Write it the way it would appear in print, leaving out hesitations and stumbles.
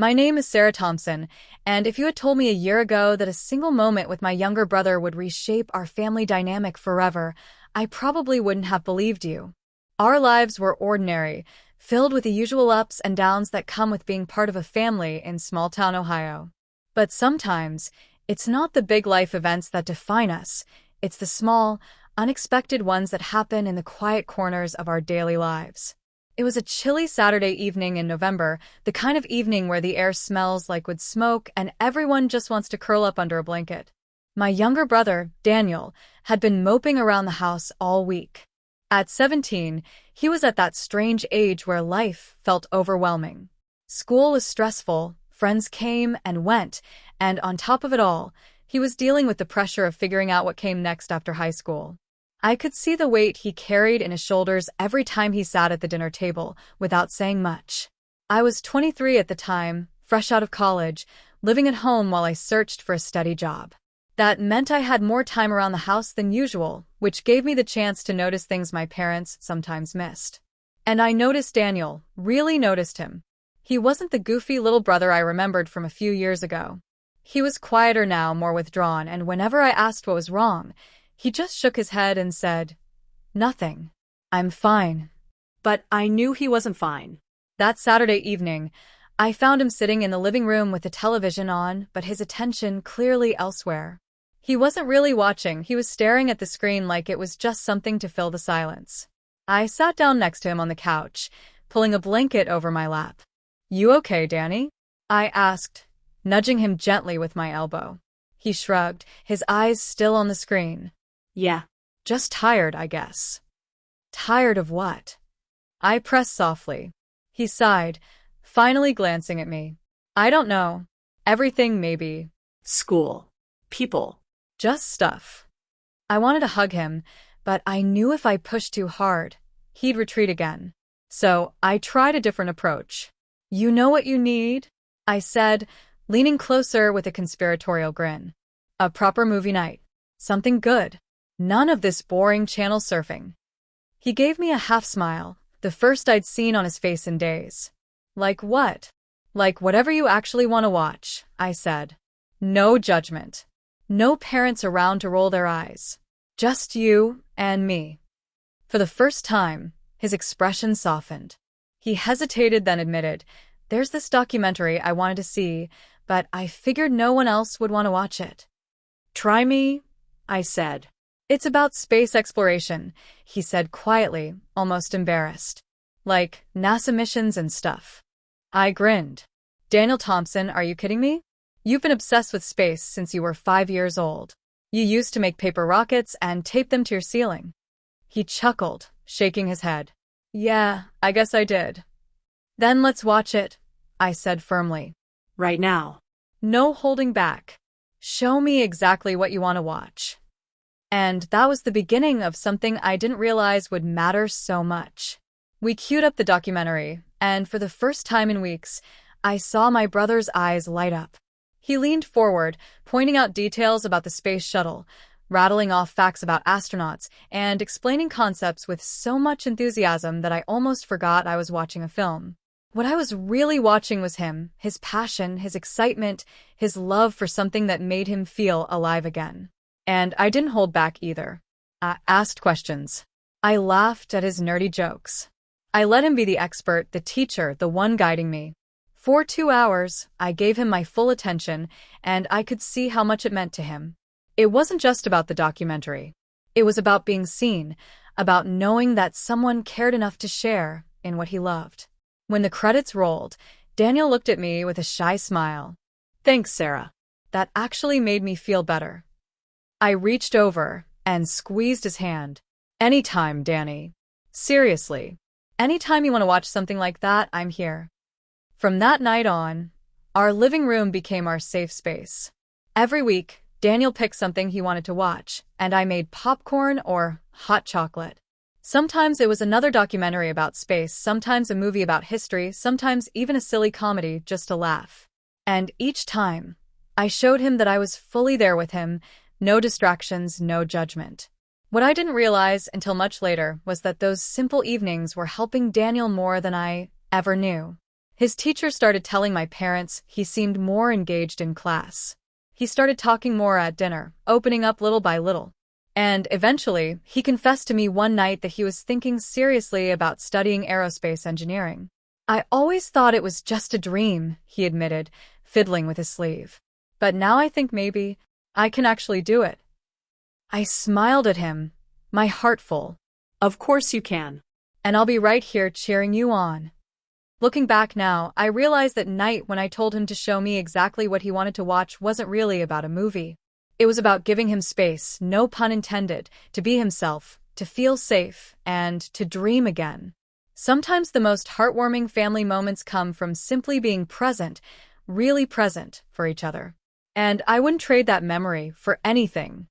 My name is Sarah Thompson, and if you had told me a year ago that a single moment with my younger brother would reshape our family dynamic forever, I probably wouldn't have believed you. Our lives were ordinary, filled with the usual ups and downs that come with being part of a family in small-town Ohio. But sometimes, it's not the big life events that define us, it's the small, unexpected ones that happen in the quiet corners of our daily lives. It was a chilly Saturday evening in November, the kind of evening where the air smells like wood smoke and everyone just wants to curl up under a blanket. My younger brother, Daniel, had been moping around the house all week. At 17, he was at that strange age where life felt overwhelming. School was stressful, friends came and went, and on top of it all, he was dealing with the pressure of figuring out what came next after high school. I could see the weight he carried in his shoulders every time he sat at the dinner table, without saying much. I was 23 at the time, fresh out of college, living at home while I searched for a steady job. That meant I had more time around the house than usual, which gave me the chance to notice things my parents sometimes missed. And I noticed Daniel, really noticed him. He wasn't the goofy little brother I remembered from a few years ago. He was quieter now, more withdrawn, and whenever I asked what was wrong, he just shook his head and said, "Nothing. I'm fine." But I knew he wasn't fine. That Saturday evening, I found him sitting in the living room with the television on, but his attention clearly elsewhere. He wasn't really watching, he was staring at the screen like it was just something to fill the silence. I sat down next to him on the couch, pulling a blanket over my lap. "You okay, Danny?" I asked, nudging him gently with my elbow. He shrugged, his eyes still on the screen. "Yeah. Just tired, I guess." "Tired of what?" I pressed softly. He sighed, finally glancing at me. "I don't know. Everything, maybe." School. People. Just stuff. I wanted to hug him, but I knew if I pushed too hard, he'd retreat again. So I tried a different approach. "You know what you need?" I said, leaning closer with a conspiratorial grin. "A proper movie night. Something good. None of this boring channel surfing." He gave me a half-smile, the first I'd seen on his face in days. "Like what?" "Like whatever you actually want to watch," I said. No judgment. No parents around to roll their eyes. Just you and me. For the first time, his expression softened. He hesitated, then admitted, "There's this documentary I wanted to see, but I figured no one else would want to watch it." "Try me," I said. "It's about space exploration," he said quietly, almost embarrassed. "Like NASA missions and stuff." I grinned. "Daniel Thompson, are you kidding me? You've been obsessed with space since you were 5 years old. You used to make paper rockets and tape them to your ceiling." He chuckled, shaking his head. "Yeah, I guess I did." "Then let's watch it," I said firmly. "Right now." No holding back. "Show me exactly what you want to watch." And that was the beginning of something I didn't realize would matter so much. We queued up the documentary, and for the first time in weeks, I saw my brother's eyes light up. He leaned forward, pointing out details about the space shuttle, rattling off facts about astronauts, and explaining concepts with so much enthusiasm that I almost forgot I was watching a film. What I was really watching was him, his passion, his excitement, his love for something that made him feel alive again. And I didn't hold back either. I asked questions. I laughed at his nerdy jokes. I let him be the expert, the teacher, the one guiding me. For 2 hours, I gave him my full attention, and I could see how much it meant to him. It wasn't just about the documentary. It was about being seen, about knowing that someone cared enough to share in what he loved. When the credits rolled, Daniel looked at me with a shy smile. "Thanks, Sarah." That actually made me feel better. I reached over and squeezed his hand. "Anytime, Danny. Seriously. Anytime you want to watch something like that, I'm here." From that night on, our living room became our safe space. Every week, Daniel picked something he wanted to watch, and I made popcorn or hot chocolate. Sometimes it was another documentary about space, sometimes a movie about history, sometimes even a silly comedy just to laugh. And each time, I showed him that I was fully there with him, no distractions, no judgment. What I didn't realize until much later was that those simple evenings were helping Daniel more than I ever knew. His teacher started telling my parents he seemed more engaged in class. He started talking more at dinner, opening up little by little. And eventually, he confessed to me one night that he was thinking seriously about studying aerospace engineering. I always thought it was just a dream, he admitted, fiddling with his sleeve. But now I think maybe I can actually do it. I smiled at him, my heart full. Of course you can. And I'll be right here cheering you on. Looking back now, I realize that night when I told him to show me exactly what he wanted to watch wasn't really about a movie. It was about giving him space, no pun intended, to be himself, to feel safe, and to dream again. Sometimes the most heartwarming family moments come from simply being present, really present for each other. And I wouldn't trade that memory for anything.